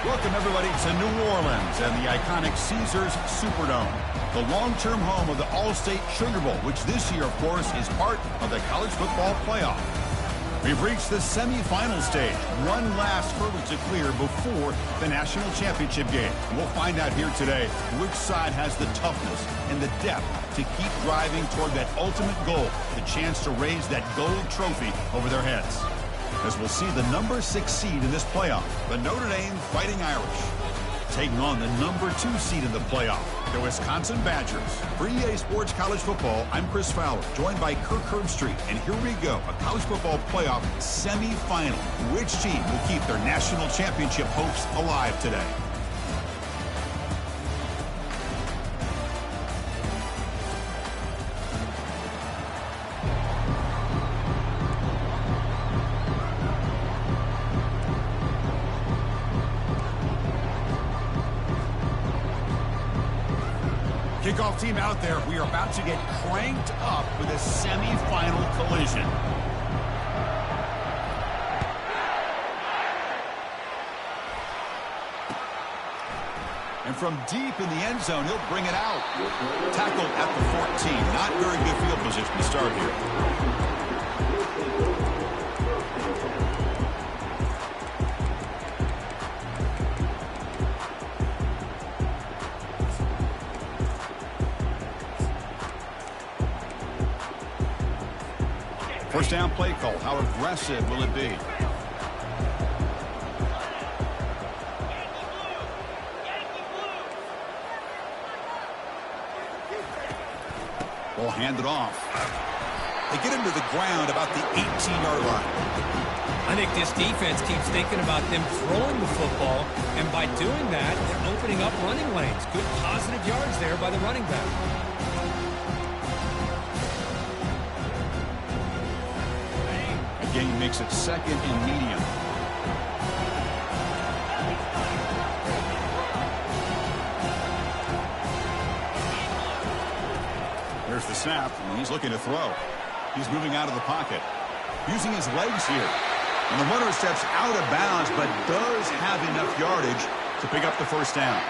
Welcome, everybody, to New Orleans and the iconic Caesars Superdome, the long-term home of the All-State Sugar Bowl, which this year, of course, is part of the college football playoff. We've reached the semifinal stage, one last hurdle to clear before the national championship game. And we'll find out here today which side has the toughness and the depth to keep driving toward that ultimate goal, the chance to raise that gold trophy over their heads. As we'll see the number 6 seed in this playoff, the Notre Dame Fighting Irish, taking on the number 2 seed in the playoff, the Wisconsin Badgers. For EA Sports College Football, I'm Chris Fowler, joined by Kirk Herbstreit. And here we go, a college football playoff semifinal. Which team will keep their national championship hopes alive today? Kickoff team out there. We are about to get cranked up with a semifinal collision. And from deep in the end zone, he'll bring it out. Tackle at the 14. Not very good field position to start here. First down play call. How aggressive will it be? Ball handed off. They get him to the ground about the 18-yard line. I think this defense keeps thinking about them throwing the football, and by doing that, they're opening up running lanes. Good positive yards there by the running back. Gain makes it second and medium. There's the snap, and he's looking to throw. He's moving out of the pocket, using his legs here. And the runner steps out of bounds, but does have enough yardage to pick up the first down.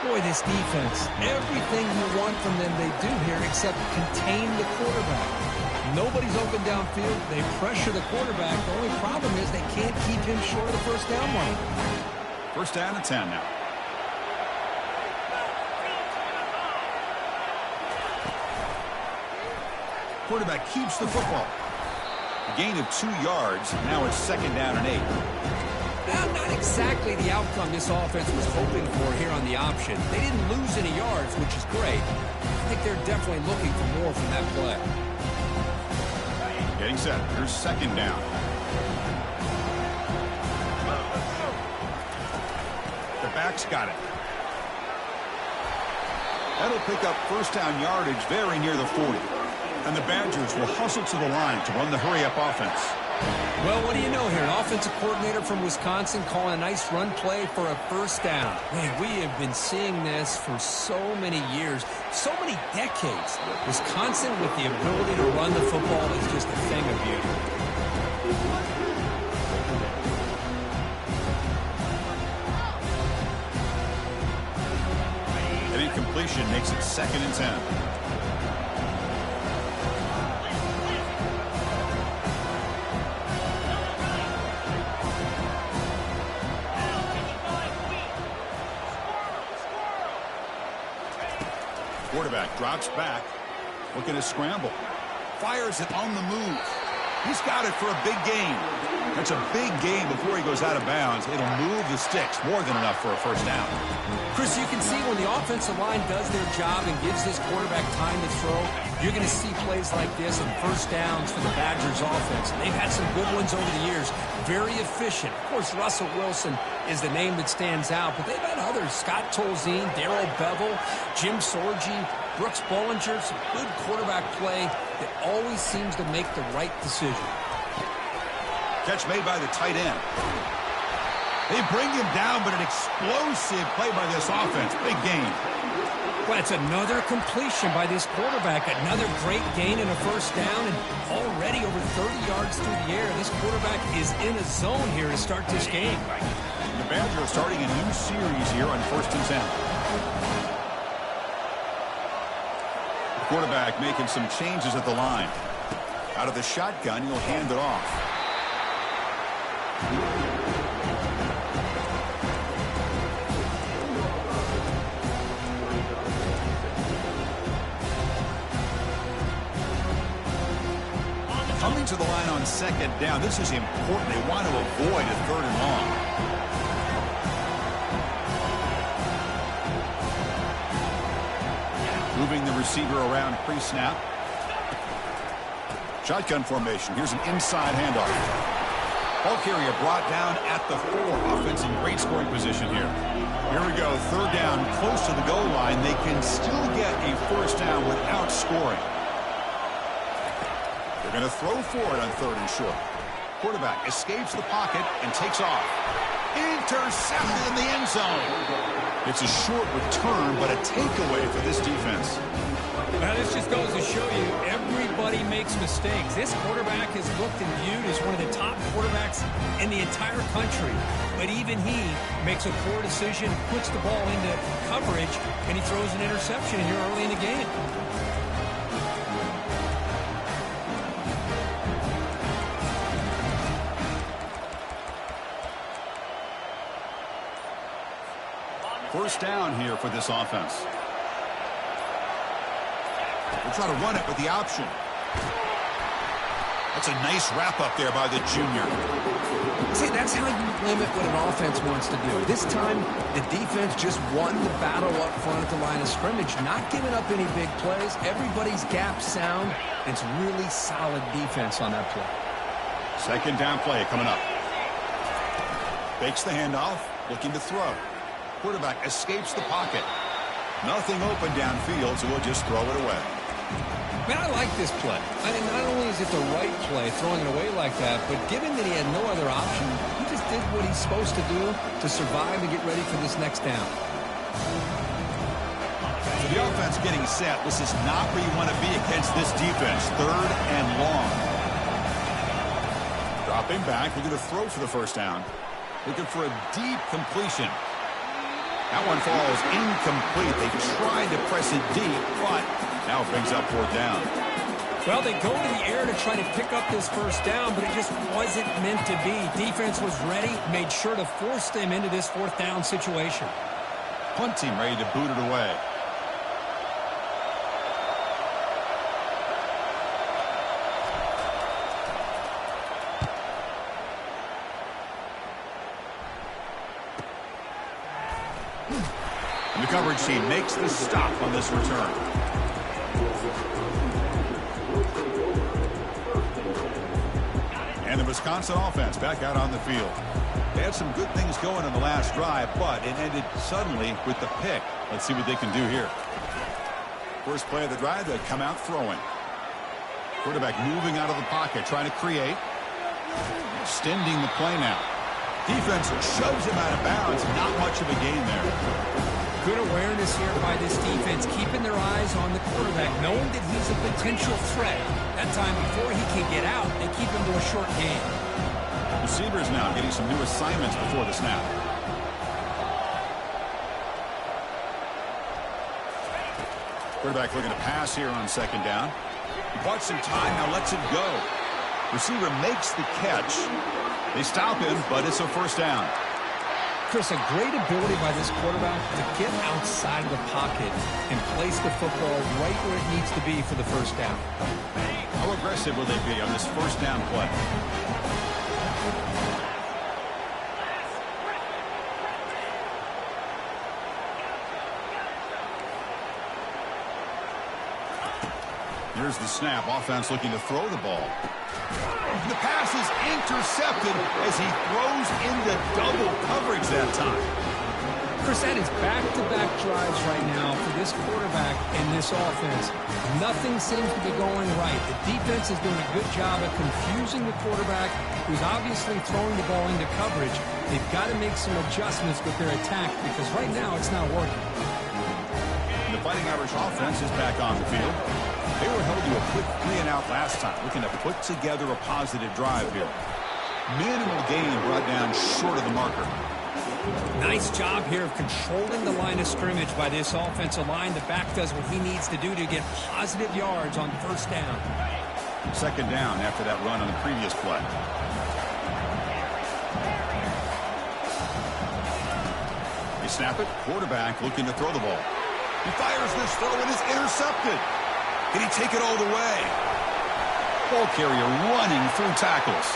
Boy, this defense, everything you want from them they do here except contain the quarterback. Nobody's open downfield. They pressure the quarterback. The only problem is they can't keep him short of the first down line. First down and 10 now. Quarterback keeps the football. A gain of 2 yards. Now it's second down and 8. Now, not exactly the outcome this offense was hoping for here on the option. They didn't lose any yards, which is great. I think they're definitely looking for more from that play. Getting set. Here's second down. The back's got it. That'll pick up first down yardage very near the 40. And the Badgers will hustle to the line to run the hurry-up offense. Well, what do you know here? An offensive coordinator from Wisconsin calling a nice run play for a first down. Man, we have been seeing this for so many years, so many decades. Wisconsin with the ability to run the football is just a thing of beauty. An incompletion makes it second and 10. Quarterback drops back, looking to scramble. Fires it on the move. He's got it for a big gain. That's a big gain before he goes out of bounds. It'll move the sticks, more than enough for a first down. Chris, you can see when the offensive line does their job and gives this quarterback time to throw, you're going to see plays like this and first downs for the Badgers offense. They've had some good ones over the years. Very efficient. Of course, Russell Wilson is the name that stands out, but they've had others. Scott Tolzien, Darrell Bevel, Jim Sorgi, Brooks Bollinger. Some good quarterback play that always seems to make the right decision. Catch made by the tight end. They bring him down, but an explosive play by this offense. Big gain. Well, it's another completion by this quarterback. Another great gain and a first down, and already over 30 yards through the air. This quarterback is in a zone here to start this game. The The Badgers are starting a new series here on 1st and 10. The quarterback making some changes at the line. Out of the shotgun, he'll hand it off. Coming to the line on 2nd down. This is important. They want to avoid a 3rd and long. Moving the receiver around pre-snap. Shotgun formation. Here's an inside handoff. Ball carrier brought down at the 4. Offense in great scoring position here. Here we go. 3rd down, close to the goal line. They can still get a 1st down without scoring. They're going to throw for it on 3rd and short. Quarterback escapes the pocket and takes off. Intercepted in the end zone. It's a short return, but a takeaway for this defense. Now, this just goes to show you everybody makes mistakes. This quarterback is looked and viewed as one of the top quarterbacks in the entire country. But even he makes a poor decision, puts the ball into coverage, and he throws an interception here early in the game. First down here for this offense. We'll try to run it with the option. That's a nice wrap up there by the junior. See, that's how you limit what an offense wants to do. This time, the defense just won the battle up front at the line of scrimmage, not giving up any big plays. Everybody's gap sound. It's really solid defense on that play. 2nd down play coming up. Fakes the handoff, looking to throw. Quarterback escapes the pocket. Nothing open downfield, so we'll just throw it away. Man, I like this play. I mean, not only is it the right play, throwing it away like that, but given that he had no other option, he just did what he's supposed to do to survive and get ready for this next down. So the offense getting set. This is not where you want to be against this defense. 3rd and long. Dropping back, looking to throw for the 1st down. Looking for a deep completion. That one falls incomplete. They tried to press it deep, but now it brings up 4th down. Well, they go to the air to try to pick up this 1st down, but it just wasn't meant to be. Defense was ready, made sure to force them into this 4th down situation. Punt team ready to boot it away. And the coverage team makes the stop on this return. And the Wisconsin offense back out on the field. They had some good things going in the last drive, but it ended suddenly with the pick. Let's see what they can do here. First play of the drive, they come out throwing. Quarterback moving out of the pocket, trying to create. Extending the play now. Defense shoves him out of bounds. Not much of a gain there. Good awareness here by this defense, keeping their eyes on the quarterback, knowing that he's a potential threat. That time before he can get out, they keep him to a short game. Receivers now getting some new assignments before the snap. Quarterback looking to pass here on 2nd down. He bought some time, now lets it go. Receiver makes the catch. They stop him, but it's a 1st down. Chris, a great ability by this quarterback to get outside of the pocket and place the football right where it needs to be for the 1st down. How aggressive will they be on this 1st down play? Here's the snap. Offense looking to throw the ball. The pass is intercepted as he throws into double coverage that time. Chris, that is back-to-back drives right now for this quarterback and this offense. Nothing seems to be going right. The defense is doing a good job of confusing the quarterback, who's obviously throwing the ball into coverage. They've got to make some adjustments with their attack because right now it's not working. The Fighting Irish offense is back on the field. They were held to a quick 3-and-out last time, looking to put together a positive drive here. Minimal gain brought down short of the marker. Nice job here of controlling the line of scrimmage by this offensive line. The back does what he needs to do to get positive yards on first down. Second down after that run on the previous play. They snap it. Quarterback looking to throw the ball. He fires this throw and is intercepted. Can he take it all the way? Ball carrier running through tackles.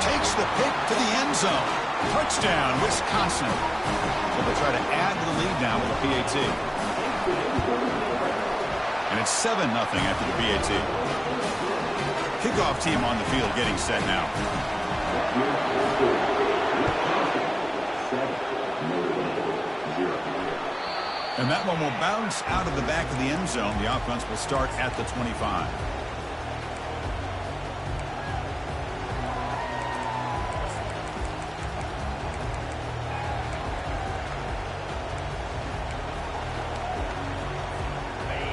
Takes the pick to the end zone. Touchdown, Wisconsin. So they'll try to add to the lead now with a PAT. And it's 7-0 after the PAT. Kickoff team on the field getting set now. And that one will bounce out of the back of the end zone. The offense will start at the 25.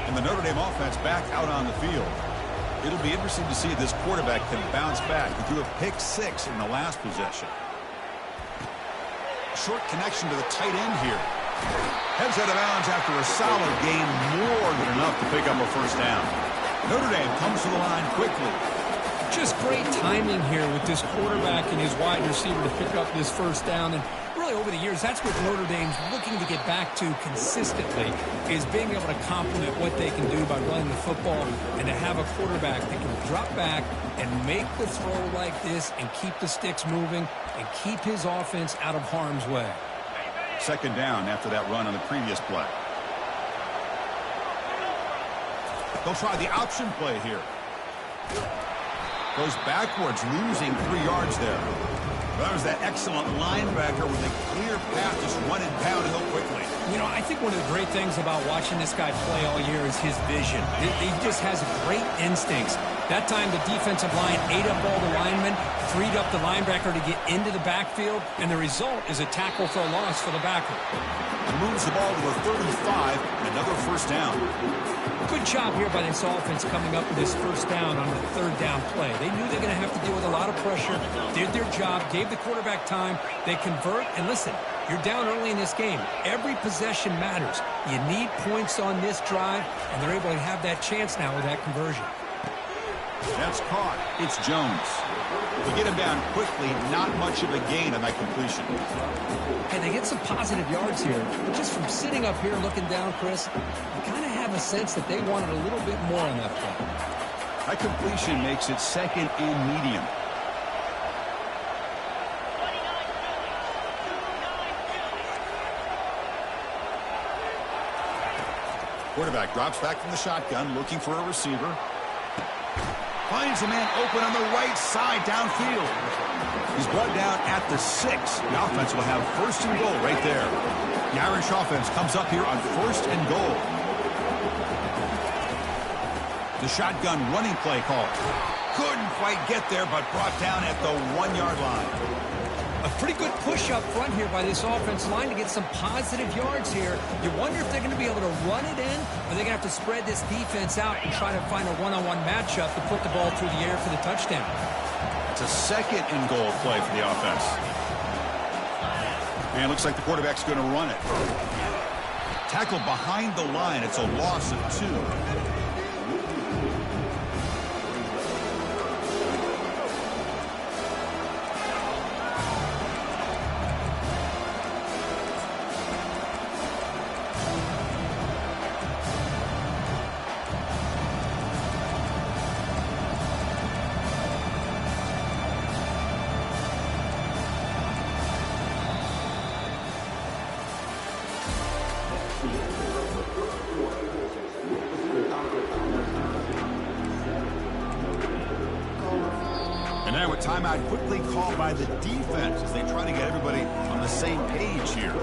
And the Notre Dame offense back out on the field. It'll be interesting to see if this quarterback can bounce back. He threw a pick 6 in the last possession. Short connection to the tight end here. Heads out of bounds after a solid gain, more than enough to pick up a first down. Notre Dame comes to the line quickly. Just great timing here with this quarterback and his wide receiver to pick up this first down. And really over the years, that's what Notre Dame's looking to get back to consistently, is being able to complement what they can do by running the football and to have a quarterback that can drop back and make the throw like this and keep the sticks moving and keep his offense out of harm's way. Second down after that run on the previous play. They'll try the option play here. Goes backwards, losing 3 yards there. That was that excellent linebacker with a clear path, just run and pound the hill quickly. You know, I think one of the great things about watching this guy play all year is his vision. He just has great instincts. That time the defensive line ate up all the linemen, freed up the linebacker to get into the backfield, and the result is a tackle for a loss for the backer. And moves the ball to the 35, and another first down. Good job here by this offense coming up with this first down on the third down play. They knew they were going to have to deal with a lot of pressure, did their job, gave the quarterback time, they convert, and listen, you're down early in this game. Every possession matters. You need points on this drive, and they're able to have that chance now with that conversion. That's caught. It's Jones. We get him down quickly, not much of a gain on that completion. And they get some positive yards here. Just from sitting up here looking down, Chris, you kind of have a sense that they wanted a little bit more on that play. That completion makes it second and medium. Quarterback drops back from the shotgun, looking for a receiver. Finds a man open on the right side downfield. He's brought down at the 6. The offense will have first and goal right there. The Irish offense comes up here on first and goal. The shotgun running play call. Couldn't quite get there, but brought down at the 1-yard line. A pretty good push up front here by this offensive line to get some positive yards here. You wonder if they're going to be able to run it in, or they're going to have to spread this defense out and try to find a one-on-one matchup to put the ball through the air for the touchdown. It's a second and goal play for the offense. And it looks like the quarterback's going to run it. Tackle behind the line. It's a loss of 2. And now a timeout quickly called by the defense as they try to get everybody on the same page here.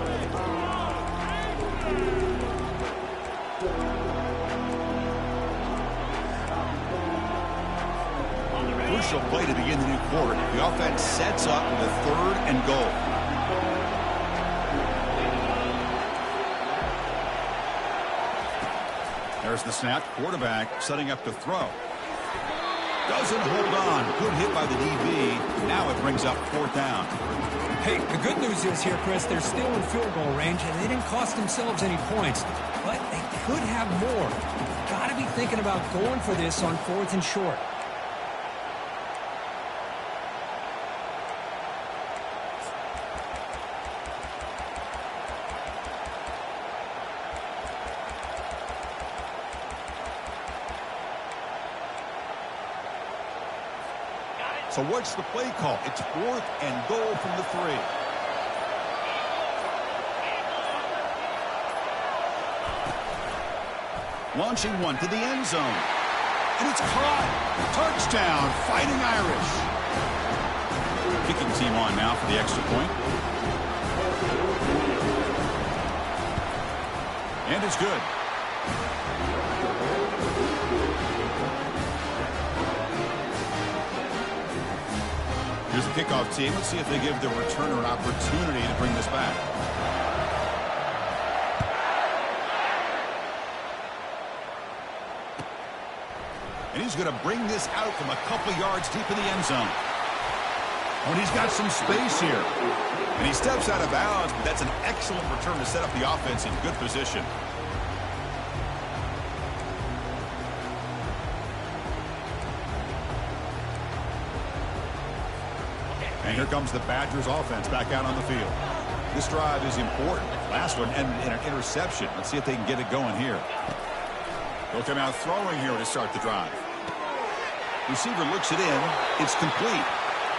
Crucial play to begin the new quarter. The offense sets up with a third and goal. There's the snap. Quarterback setting up to throw. Doesn't hold on. Good hit by the DB. Now it brings up fourth down. Hey, the good news is here, Chris, they're still in field goal range, and they didn't cost themselves any points. But they could have more. Got to be thinking about going for this on 4th and short. So what's the play call? It's 4th and goal from the 3. Launching one to the end zone. And it's caught. Touchdown, Fighting Irish. Kicking team on now for the extra point. And it's good. Here's the kickoff team. Let's see if they give the returner an opportunity to bring this back. And he's going to bring this out from a couple yards deep in the end zone. Oh, and he's got some space here. And he steps out of bounds, but that's an excellent return to set up the offense in good position. And here comes the Badgers offense back out on the field. This drive is important. Last one ended in an interception. Let's see if they can get it going here. They'll come out throwing here to start the drive. Receiver looks it in. It's complete.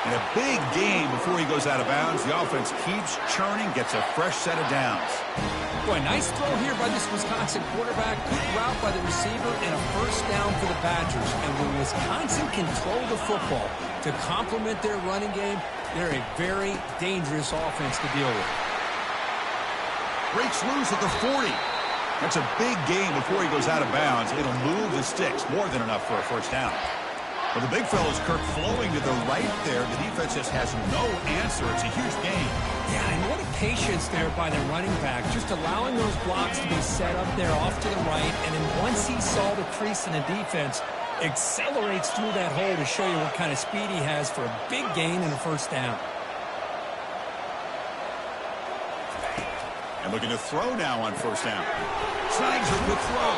And a big gain before he goes out of bounds. The offense keeps churning, gets a fresh set of downs. Boy, nice throw here by this Wisconsin quarterback. Good route by the receiver and a first down for the Badgers. And when Wisconsin control the football to complement their running game, they're a very dangerous offense to deal with. Breaks loose at the 40. That's a big gain before he goes out of bounds. It'll move the sticks. More than enough for a first down. Well, the big fella's Kirk flowing to the right there. The defense just has no answer. It's a huge gain. Yeah, and what a patience there by the running back. Just allowing those blocks to be set up there off to the right. And then once he saw the crease in the defense, accelerates through that hole to show you what kind of speed he has for a big gain and a first down. And looking to throw now on first down. Snags a good throw.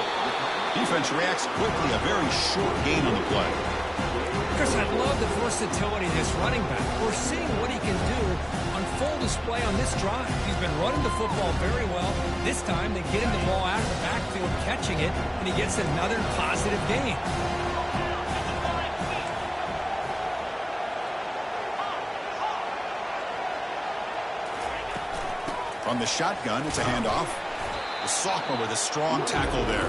Defense reacts quickly. A very short gain on the play. Chris, I love the versatility of this running back. We're seeing what he can do on full display on this drive. He's been running the football very well. This time they get him the ball out of the backfield, catching it, and he gets another positive gain. From the shotgun, it's a handoff. The sophomore with a strong tackle there.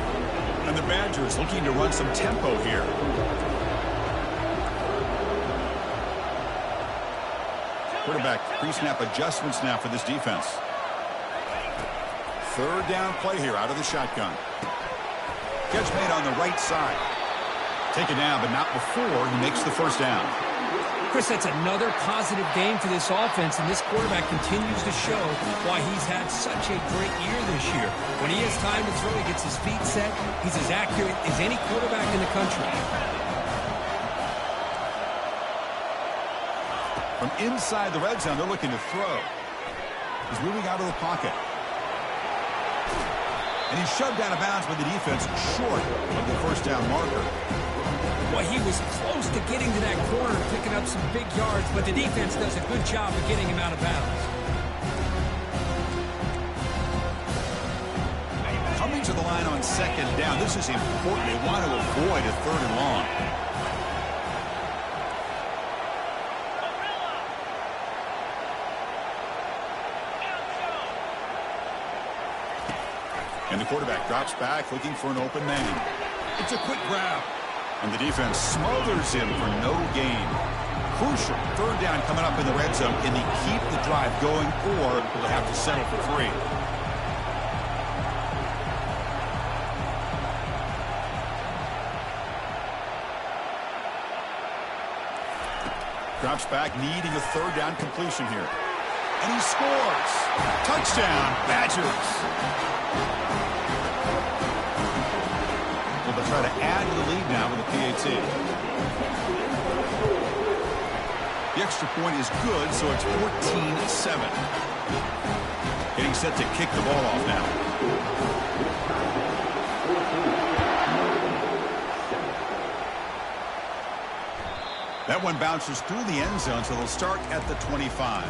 And the Badgers looking to run some tempo here. Quarterback pre-snap adjustments now for this defense. Third down play here out of the shotgun. Catch made on the right side. Taken down, but not before he makes the first down. Chris, that's another positive game for this offense, and this quarterback continues to show why he's had such a great year this year. When he has time to throw, he gets his feet set. He's as accurate as any quarterback in the country. From inside the red zone, they're looking to throw. He's moving out of the pocket. And he's shoved out of bounds by the defense short of the first down marker. Boy, he was close to getting to that corner, picking up some big yards, but the defense does a good job of getting him out of bounds. Coming to the line on second down, this is important. They want to avoid a third and long. And the quarterback drops back, looking for an open man. It's a quick grab. And the defense smothers him for no gain. Crucial third down coming up in the red zone. Can he keep the drive going, or will they have to settle for 3? Drops back, needing a third down completion here. And he scores. Touchdown, Badgers. Well, they'll try to add to the lead now with a PAT. The extra point is good, so it's 14-7. Getting set to kick the ball off now. That one bounces through the end zone, so they'll start at the 25.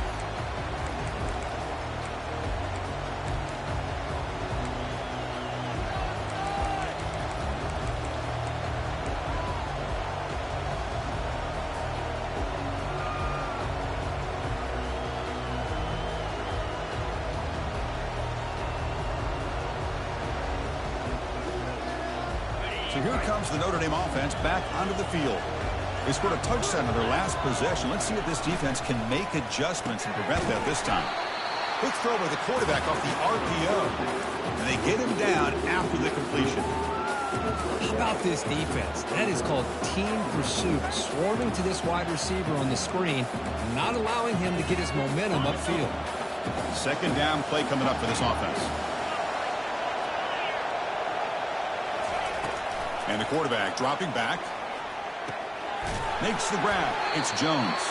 So here comes the Notre Dame offense back onto the field. They scored a touchdown on their last possession. Let's see if this defense can make adjustments and prevent that this time. Quick throw by the quarterback off the RPO. And they get him down after the completion. How about this defense? That is called team pursuit. Swarming to this wide receiver on the screen, not allowing him to get his momentum upfield. Second down play coming up for this offense. And the quarterback dropping back. Makes the grab. It's Jones.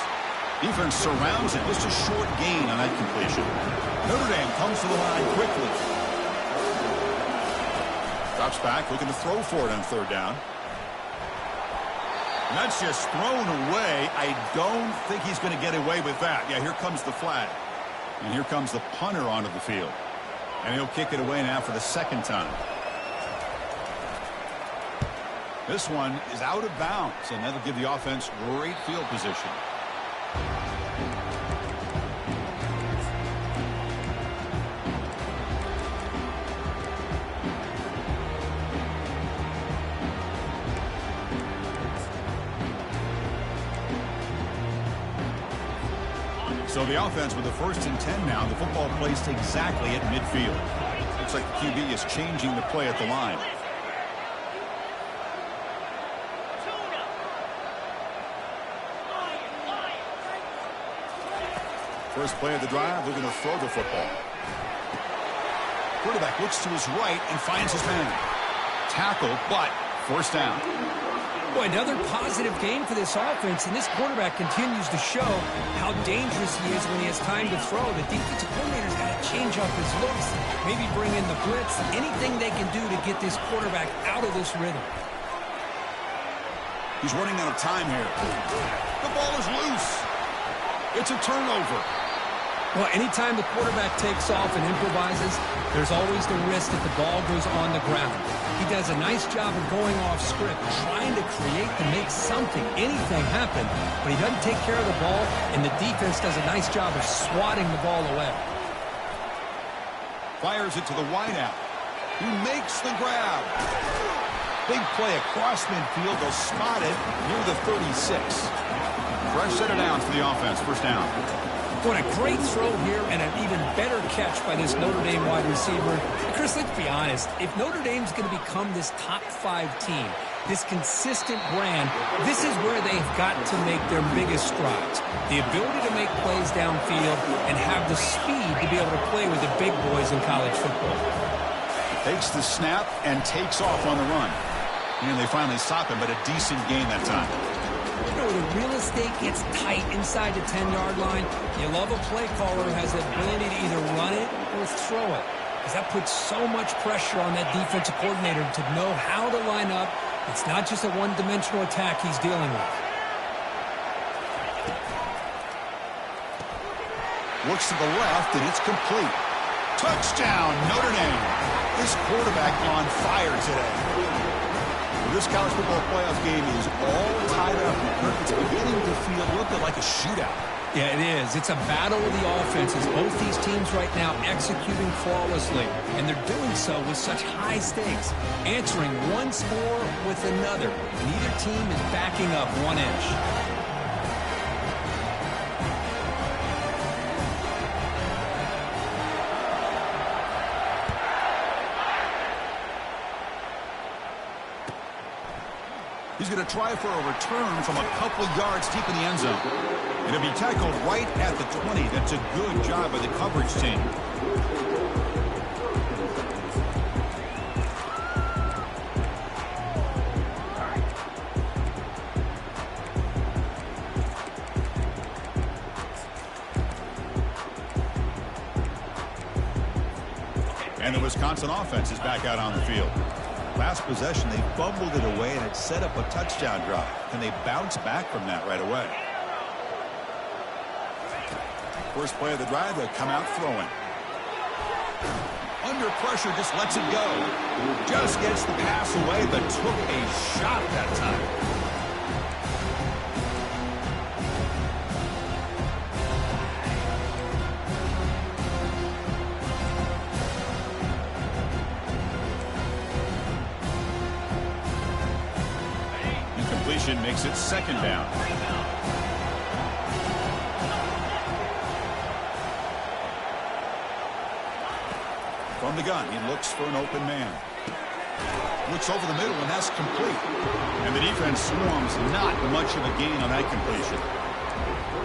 Defense surrounds it. Just a short gain on that completion. Notre Dame comes to the line quickly. Drops back, looking to throw for it on third down. And that's just thrown away. I don't think he's going to get away with that. Yeah, here comes the flag. And here comes the punter onto the field. And he'll kick it away now for the second time. This one is out of bounds, and that'll give the offense great field position. So the offense with the 1st and 10 now. The football placed exactly at midfield. Looks like the QB is changing the play at the line. First play of the drive, they're going to throw the football. Quarterback looks to his right and finds his man. Tackle, but first down. Boy, another positive game for this offense, and this quarterback continues to show how dangerous he is when he has time to throw. The defensive coordinator's got to change up his looks, maybe bring in the blitz, anything they can do to get this quarterback out of this rhythm. He's running out of time here. The ball is loose. It's a turnover. Well, anytime the quarterback takes off and improvises, there's always the risk that the ball goes on the ground. He does a nice job of going off script, trying to create to make something, anything happen, but he doesn't take care of the ball, and the defense does a nice job of swatting the ball away. Fires it to the wideout. He makes the grab. Big play across midfield. They'll spot it near the 36. Fresh set of downs for the offense. First down. What a great throw here and an even better catch by this Notre Dame wide receiver. Chris, let's be honest. If Notre Dame's going to become this top 5 team, this consistent brand, this is where they've got to make their biggest strides. The ability to make plays downfield and have the speed to be able to play with the big boys in college football. Takes the snap and takes off on the run. And they finally stop him, but a decent gain that time. You know, the real estate gets tight inside the 10-yard line. You love a play caller who has the ability to either run it or throw it, because that puts so much pressure on that defensive coordinator to know how to line up. It's not just a one-dimensional attack he's dealing with. Looks to the left, and it's complete. Touchdown, Notre Dame. This quarterback on fire today. This college football playoff game is all tied up. It's beginning to feel a little bit like a shootout. Yeah, it is. It's a battle of the offenses. Both these teams right now executing flawlessly, and they're doing so with such high stakes, answering one score with another. Neither team is backing up 1 inch. He's going to try for a return from a couple yards deep in the end zone. It'll be tackled right at the 20. That's a good job by the coverage team. And the Wisconsin offense is back out on the field. Last possession, they fumbled it away, and it set up a touchdown drop. Can they bounce back from that right away? First play of the drive, they'll come out throwing. Under pressure, just lets it go. Just gets the pass away, but took a shot that time. Incompletion makes it second down. From the gun, he looks for an open man. Looks over the middle, and that's complete. And the defense swarms not much of a gain on that completion.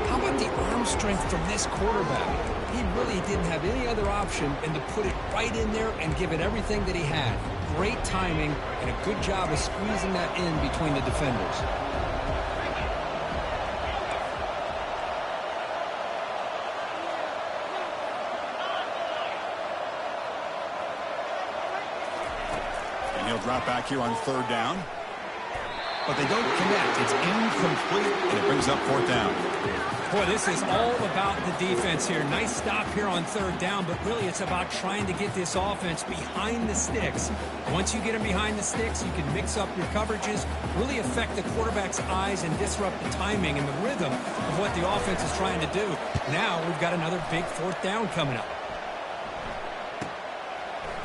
How about the arm strength from this quarterback? He really didn't have any other option than to put it right in there and give it everything that he had. Great timing and a good job of squeezing that in between the defenders. He'll drop back here on third down. But they don't connect. It's incomplete, and it brings up fourth down. Boy, this is all about the defense here. Nice stop here on third down, but really it's about trying to get this offense behind the sticks. Once you get them behind the sticks, you can mix up your coverages, really affect the quarterback's eyes and disrupt the timing and the rhythm of what the offense is trying to do. Now we've got another big fourth down coming up.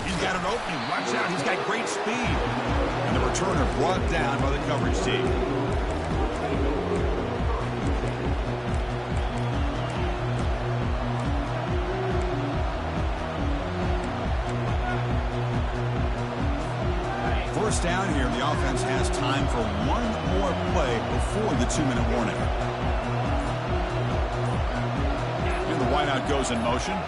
He's got an opening. Watch out. He's got great speed. And the returner brought down by the coverage team. First down here. The offense has time for one more play before the 2-minute warning. And the wideout goes in motion.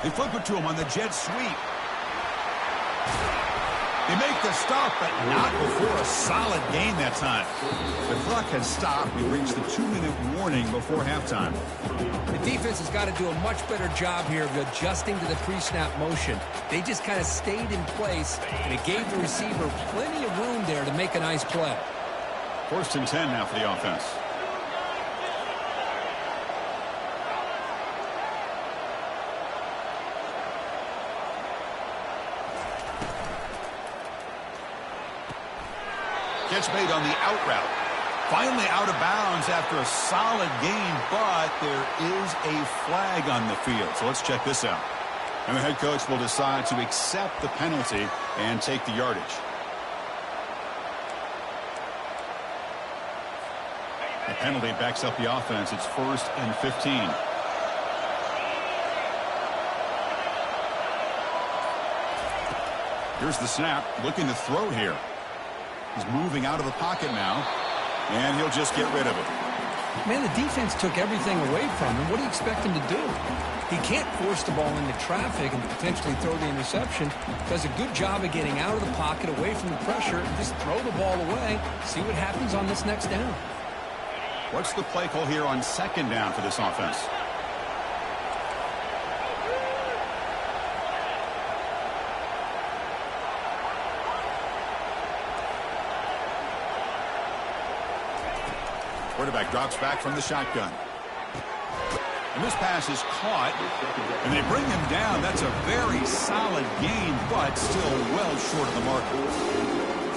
They flip it to him on the jet sweep. They make the stop, but not before a solid gain that time. The clock has stopped. We reached the 2-minute warning before halftime. The defense has got to do a much better job here of adjusting to the pre-snap motion. They just kind of stayed in place, and it gave the receiver plenty of room there to make a nice play. First and 10 now for the offense. Catch made on the out route. Finally out of bounds after a solid gain, but there is a flag on the field. So let's check this out. And the head coach will decide to accept the penalty and take the yardage. The penalty backs up the offense. It's 1st and 15. Here's the snap. Looking to throw here. He's moving out of the pocket now, and he'll just get rid of it. Man, the defense took everything away from him. What do you expect him to do? He can't force the ball into traffic and potentially throw the interception. Does a good job of getting out of the pocket, away from the pressure, and just throw the ball away. See what happens on this next down. What's the play call here on second down for this offense? Quarterback drops back from the shotgun. And this pass is caught, and they bring him down. That's a very solid gain, but still well short of the mark.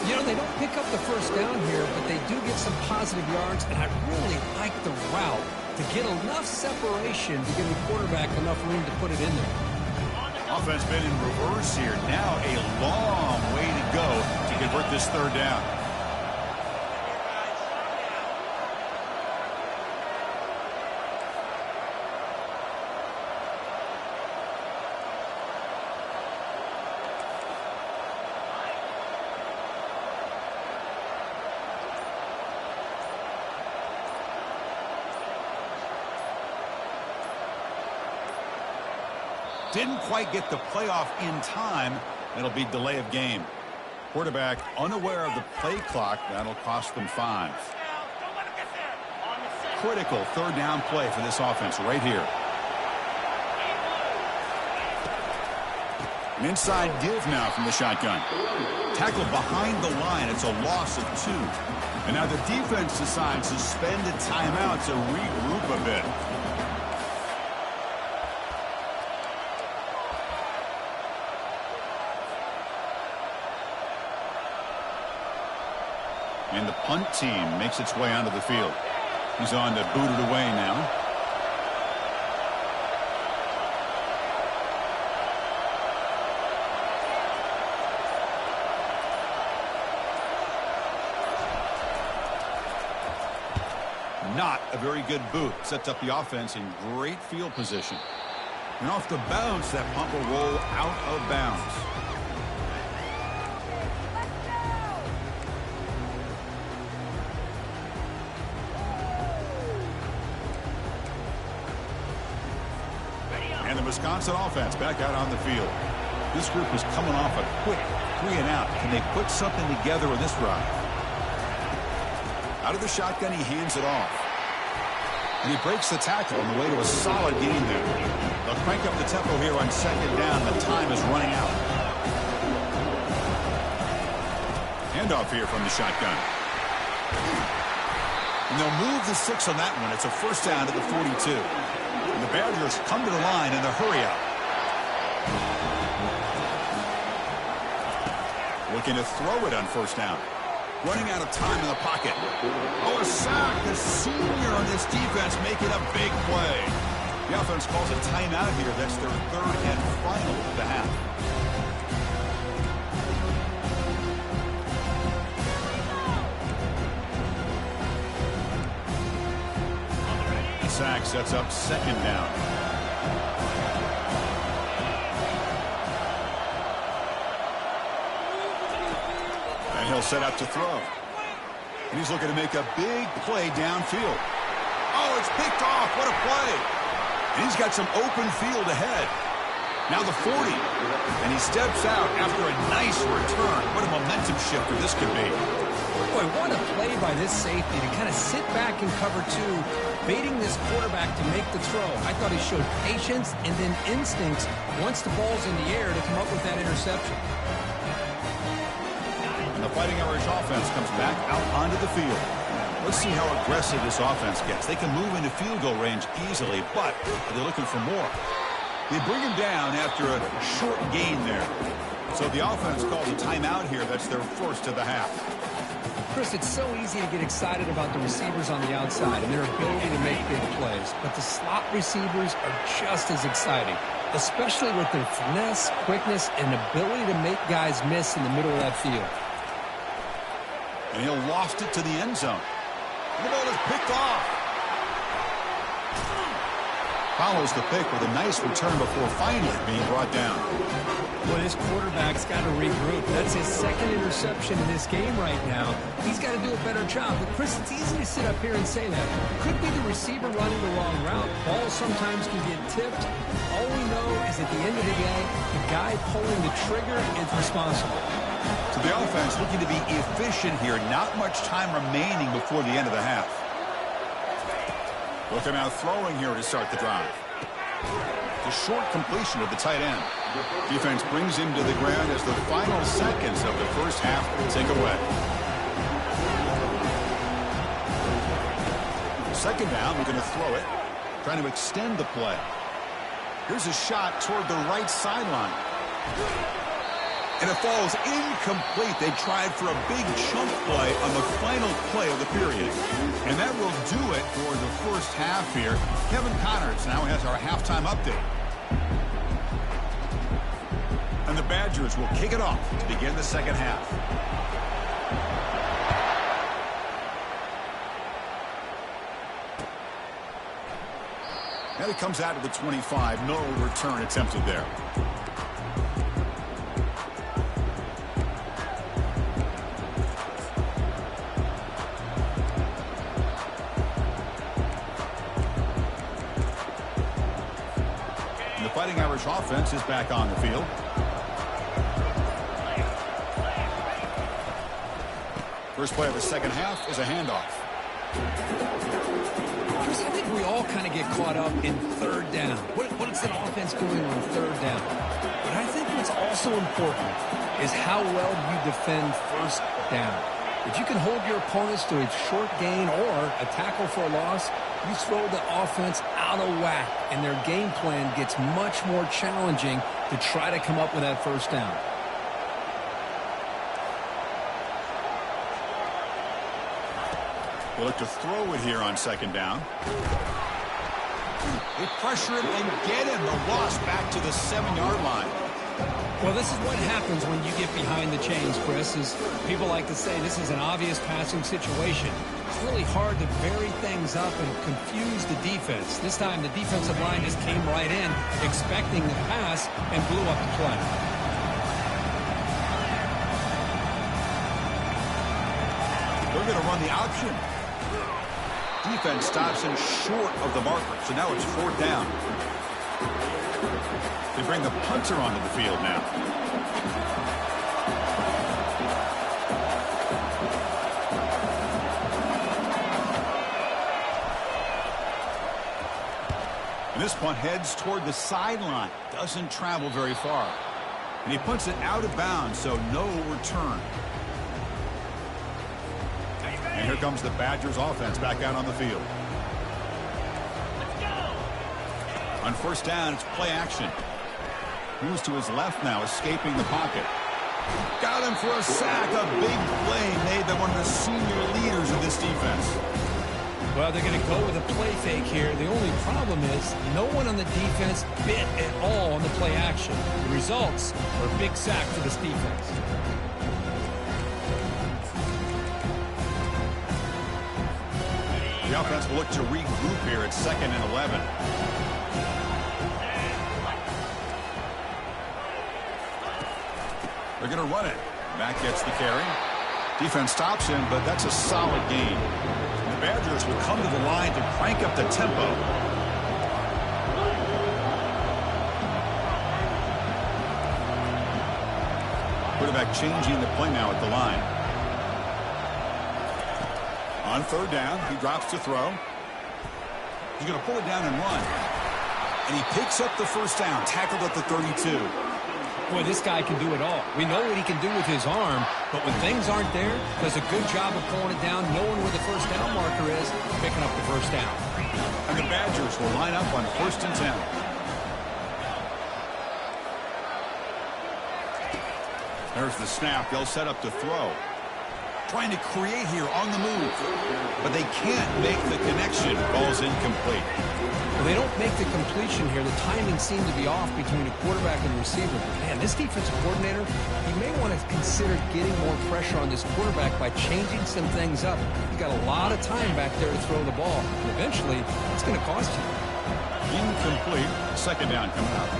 You know, they don't pick up the first down here, but they do get some positive yards, and I really like the route to get enough separation to give the quarterback enough room to put it in there. Offense been in reverse here. Now a long way to go to convert this third down. Didn't quite get the playoff in time. It'll be delay of game. Quarterback unaware of the play clock. That'll cost them 5. Critical third down play for this offense right here. An inside give now from the shotgun. Tackle behind the line. It's a loss of 2. And now the defense decides to spend a timeout to regroup a bit. And the punt team makes its way onto the field. He's on to boot it away now. Not a very good boot. Sets up the offense in great field position. And off the bounce, that punt will roll out of bounds. And the Wisconsin offense back out on the field. This group is coming off a quick 3-and-out. Can they put something together with this drive? Out of the shotgun, he hands it off. And he breaks the tackle on the way to a solid gain there. They'll crank up the tempo here on 2nd down. The time is running out. Handoff here from the shotgun. And they'll move the 6 on that one. It's a 1st down to the 42. And the Badgers come to the line in the hurry up. Looking to throw it on 1st down. Running out of time in the pocket. Oh, a sack. The senior on this defense making a big play. The offense calls a timeout here. That's their 3rd and final of the half. The sack sets up 2nd down. He'll set up to throw. And he's looking to make a big play downfield. Oh, it's picked off. What a play. And he's got some open field ahead. Now the 40. And he steps out after a nice return. What a momentum shifter this could be. Boy, what a play by this safety to kind of sit back in cover 2, baiting this quarterback to make the throw. I thought he showed patience and then instincts once the ball's in the air to come up with that interception. And the Fighting Irish offense comes back out onto the field. Let's see how aggressive this offense gets. They can move into field goal range easily, but they're looking for more. They bring him down after a short gain there. So the offense calls a timeout here. That's their 1st of the half. Chris, it's so easy to get excited about the receivers on the outside and their ability to make big plays, but the slot receivers are just as exciting, especially with their finesse, quickness, and ability to make guys miss in the middle of that field. And he'll loft it to the end zone. And the ball is picked off. Follows the pick with a nice return before finally being brought down. Well, this quarterback's got to regroup. That's his 2nd interception in this game right now. He's got to do a better job. But, Chris, it's easy to sit up here and say that. Could be the receiver running the wrong route. Balls sometimes can get tipped. All we know is at the end of the day, the guy pulling the trigger is responsible. So the offense looking to be efficient here. Not much time remaining before the end of the half. Looking out throwing here to start the drive. The short completion of the tight end. Defense brings him to the ground as the final seconds of the 1st half tick away. 2nd down, we're going to throw it. Trying to extend the play. Here's a shot toward the right sideline. And it falls incomplete. They tried for a big chunk play on the final play of the period. And that will do it for the 1st half here. Kevin Connors now has our halftime update. And the Badgers will kick it off to begin the 2nd half. And it comes out to the 25. No return attempted there. The Fighting Irish offense is back on the field. First play of the 2nd half is a handoff. Chris, I think we all kind of get caught up in 3rd down. What is an offense doing on 3rd down? But I think what's also also important is how well you defend first down. If you can hold your opponents to a short gain or a tackle for a loss, you throw the offense out of whack, and their game plan gets much more challenging to try to come up with that first down. We'll look to throw it here on second down. They pressure him and get him. The loss back to the 7-yard line. Well, this is what happens when you get behind the chains, Chris. Is people like to say this is an obvious passing situation. It's really hard to vary things up and confuse the defense. This time, the defensive line just came right in, expecting the pass, and blew up the play. They're going to run the option. Defense stops him short of the marker, so now it's fourth down. They bring the punter onto the field now. And this punt heads toward the sideline. Doesn't travel very far. And he puts it out of bounds, so no return. And here comes the Badgers offense back out on the field. On first down, it's play action. Moves to his left now, escaping the pocket. Got him for a sack. A big play made by one of the senior leaders of this defense. Well, they're going to go with a play fake here. The only problem is no one on the defense bit at all on the play action. The results are a big sack for this defense. The offense will look to regroup here at 2nd and 11. They're going to run it. Mack gets the carry. Defense stops him, but that's a solid gain. The Badgers will come to the line to crank up the tempo. Quarterback changing the play now at the line. On third down, he drops to throw. He's going to pull it down and run. And he picks up the first down, tackled at the 32. Boy, this guy can do it all. We know what he can do with his arm, but when things aren't there, does a good job of pulling it down, knowing where the first down marker is, picking up the first down. And the Badgers will line up on 1st and 10. There's the snap. They'll set up to throw. Trying to create here on the move. But they can't make the connection. Ball's incomplete. Well, they don't make the completion here. The timing seemed to be off between the quarterback and the receiver. Man, this defensive coordinator, he may want to consider getting more pressure on this quarterback by changing some things up. He's got a lot of time back there to throw the ball. And eventually, it's going to cost you. Incomplete. Second down coming up.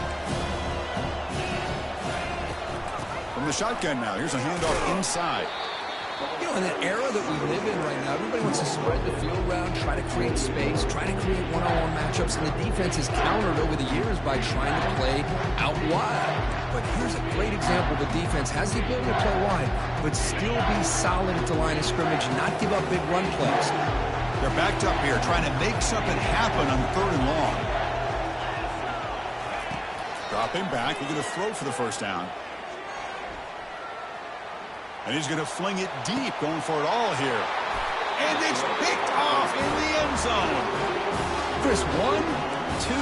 From the shotgun now. Here's a handoff inside. You know, in the era that we live in right now, everybody wants to spread the field around, try to create space, try to create one-on-one matchups, and the defense has countered over the years by trying to play out wide. But here's a great example. The defense has the ability to play wide, but still be solid at the line of scrimmage, not give up big run plays. They're backed up here, trying to make something happen on 3rd and long. Dropping back, we're going to throw for the first down. And he's going to fling it deep, going for it all here. And it's picked off in the end zone. Chris, 1, 2,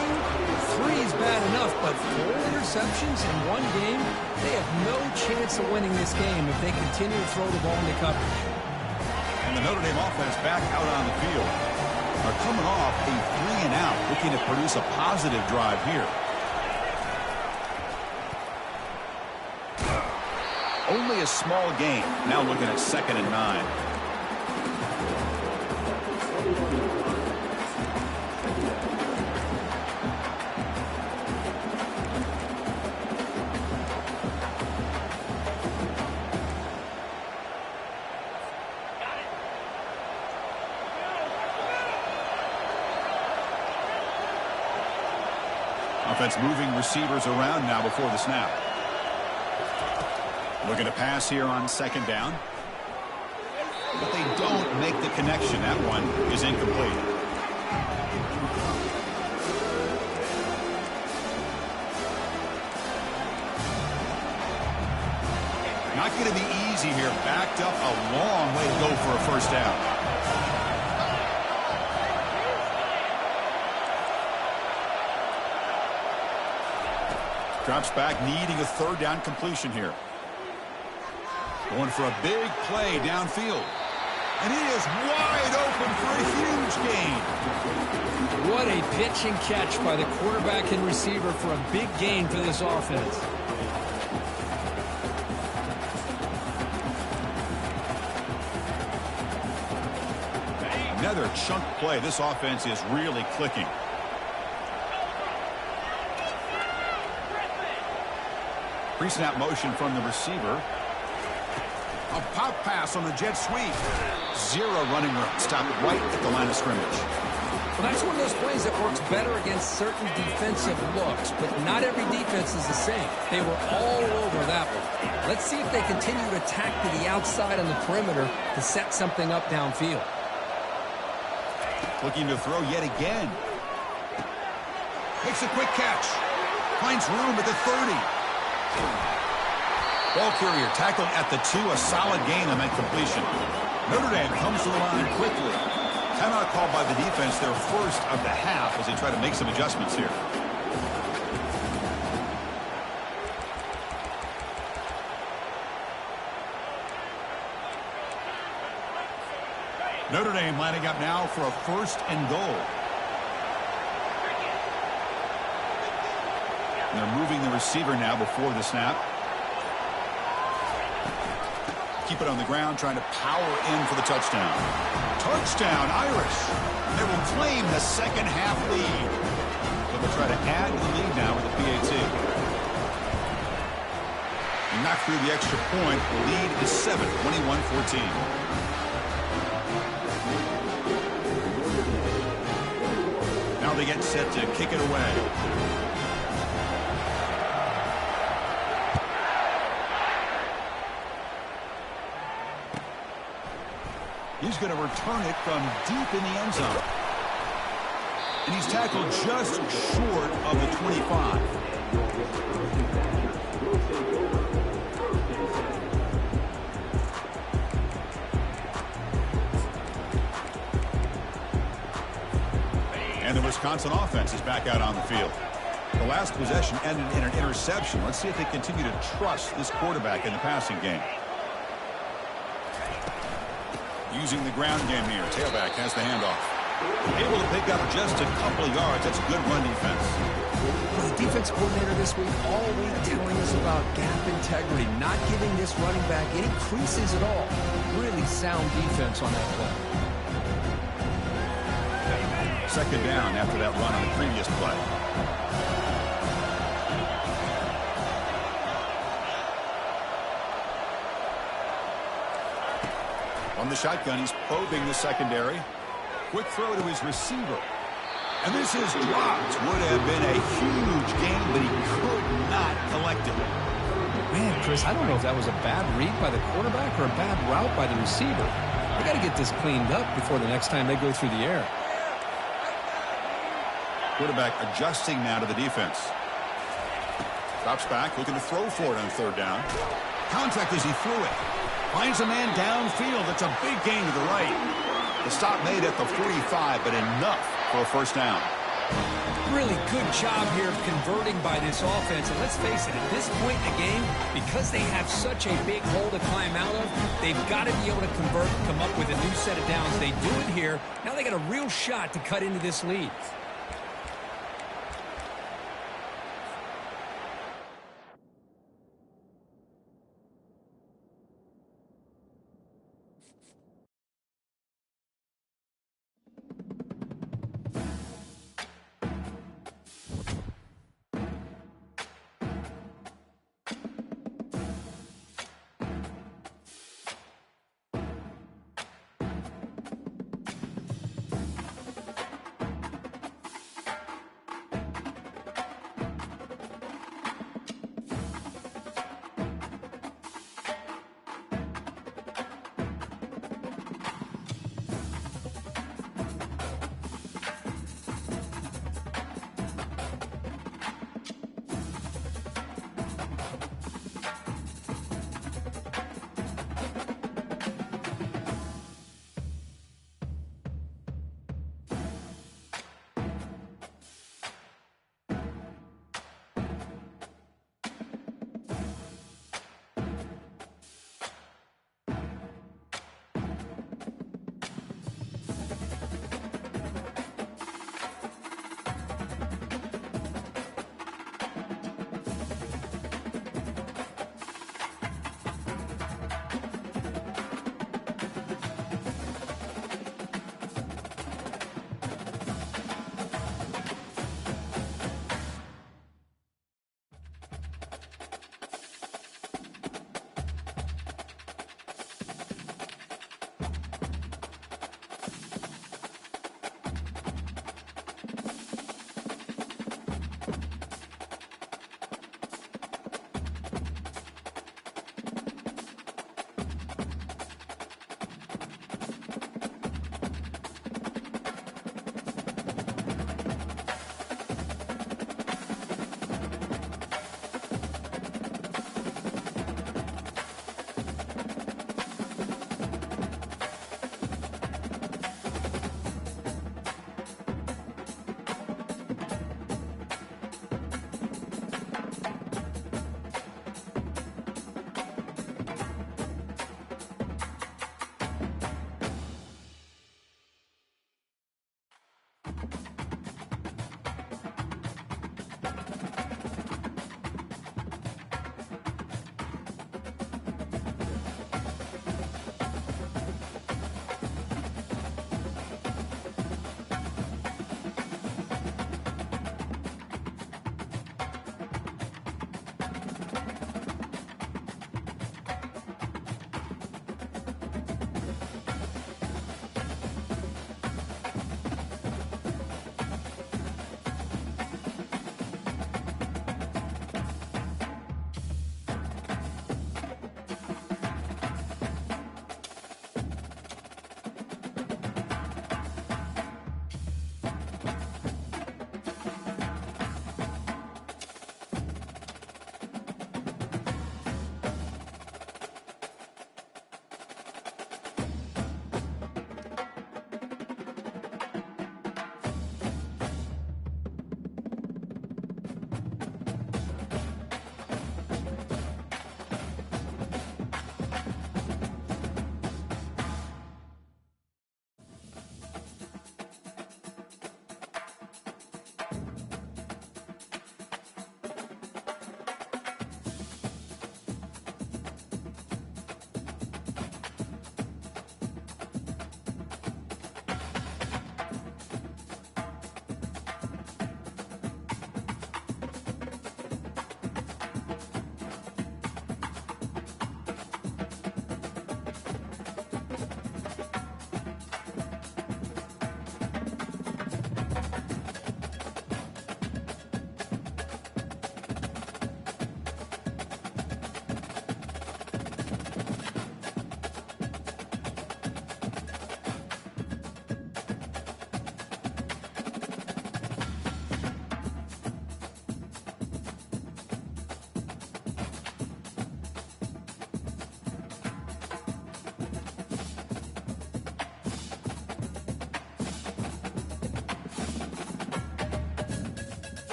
3 is bad enough, but 4 interceptions in one game, they have no chance of winning this game if they continue to throw the ball into coverage. And the Notre Dame offense back out on the field. Are coming off a 3-and-out, looking to produce a positive drive here. Only a small gain. Now looking at 2nd and 9. Offense moving receivers around now before the snap. Looking to pass here on 2nd down. But they don't make the connection. That one is incomplete. Not going to be easy here. Backed up a long way to go for a first down. Drops back, needing a third down completion here. Going for a big play downfield. And he is wide open for a huge gain. What a pitch and catch by the quarterback and receiver for a big gain for this offense. Another chunk play. This offense is really clicking. Pre-snap motion from the receiver. A pop pass on the jet sweep. Zero running room. Stop right at the line of scrimmage. Well, that's one of those plays that works better against certain defensive looks, but not every defense is the same. They were all over that one. Let's see if they continue to attack to the outside on the perimeter to set something up downfield. Looking to throw yet again. Makes a quick catch. Finds room at the 30. Ball carrier tackled at the 2. A solid gain on that completion. Notre Dame comes to the line quickly. Timeout called by the defense, their first of the half, as they try to make some adjustments here. Notre Dame lining up now for a first and goal. And they're moving the receiver now before the snap. Keep it on the ground, trying to power in for the touchdown. Touchdown, Irish. They will claim the second half lead. But they'll try to add to the lead now with the PAT. And knock through the extra point. The lead is 7, 21-14. Now they get set to kick it away. He's going to return it from deep in the end zone. And he's tackled just short of the 25. And the Wisconsin offense is back out on the field. The last possession ended in an interception. Let's see if they continue to trust this quarterback in the passing game. Using the ground game here. Tailback has the handoff. Able to pick up just a couple of yards. That's good run defense. The defense coordinator this week all week telling us about gap integrity, not giving this running back any creases at all. Really sound defense on that play. Second down after that run on the previous play. On the shotgun, he's probing the secondary. Quick throw to his receiver. And this is dropped. Would have been a huge gain, but he could not collect it. Man, Chris, I don't know if that was a bad read by the quarterback or a bad route by the receiver. They got to get this cleaned up before the next time they go through the air. Quarterback adjusting now to the defense. Drops back, looking to throw for it on third down. Contact as he threw it. Finds a man downfield. That's a big gain to the right. The stop made at the 45, but enough for a first down. Really good job here of converting by this offense. And let's face it, at this point in the game, because they have such a big hole to climb out of, they've got to be able to convert and come up with a new set of downs. They do it here. Now they got a real shot to cut into this lead.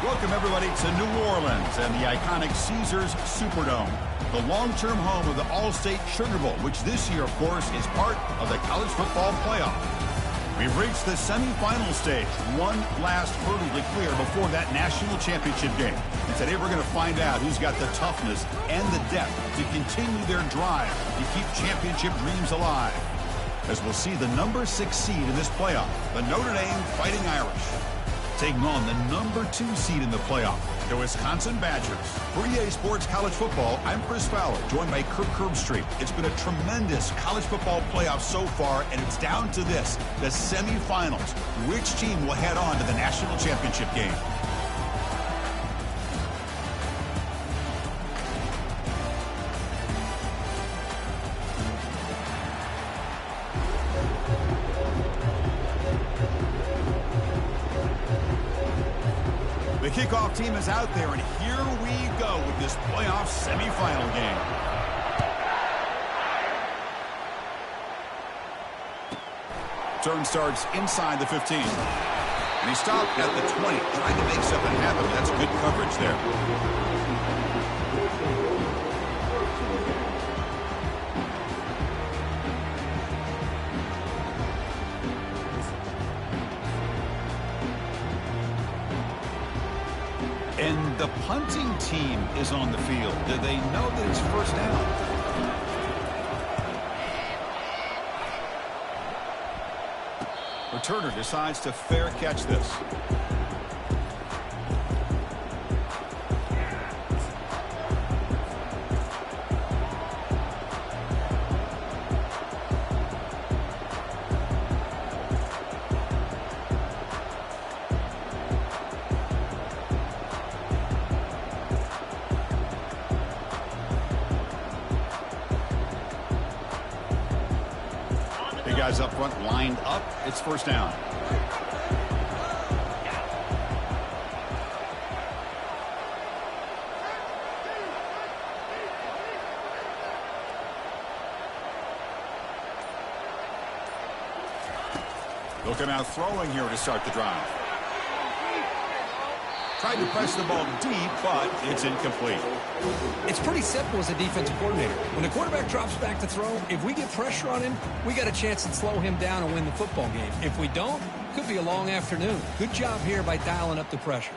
Welcome, everybody, to New Orleans and the iconic Caesars Superdome, the long-term home of the All-State Sugar Bowl, which this year, of course, is part of the college football playoff. We've reached the semifinal stage, one last hurdle to clear before that national championship game. And today we're going to find out who's got the toughness and the depth to continue their drive to keep championship dreams alive. As we'll see the number 6 seed in this playoff, the Notre Dame Fighting Irish, taking on the number 2 seed in the playoff, the Wisconsin Badgers. For EA Sports College Football, I'm Chris Fowler, joined by Kirk Herbstreit. It's been a tremendous college football playoff so far, and it's down to this, the semifinals. Which team will head on to the national championship game? The kickoff team is out there, and here we go with this playoff semifinal game. Turn starts inside the 15. And he stopped at the 20, trying to make something happen. That's good coverage there. And the punting team is on the field. Do they know that it's first down? Returner decides to fair catch this. Guys up front lined up. It's first down. Looking out throwing here to start the drive. Tried to press the ball deep, but it's incomplete. It's pretty simple as a defensive coordinator. When the quarterback drops back to throw, if we get pressure on him, we got a chance to slow him down and win the football game. If we don't, could be a long afternoon. Good job here by dialing up the pressure.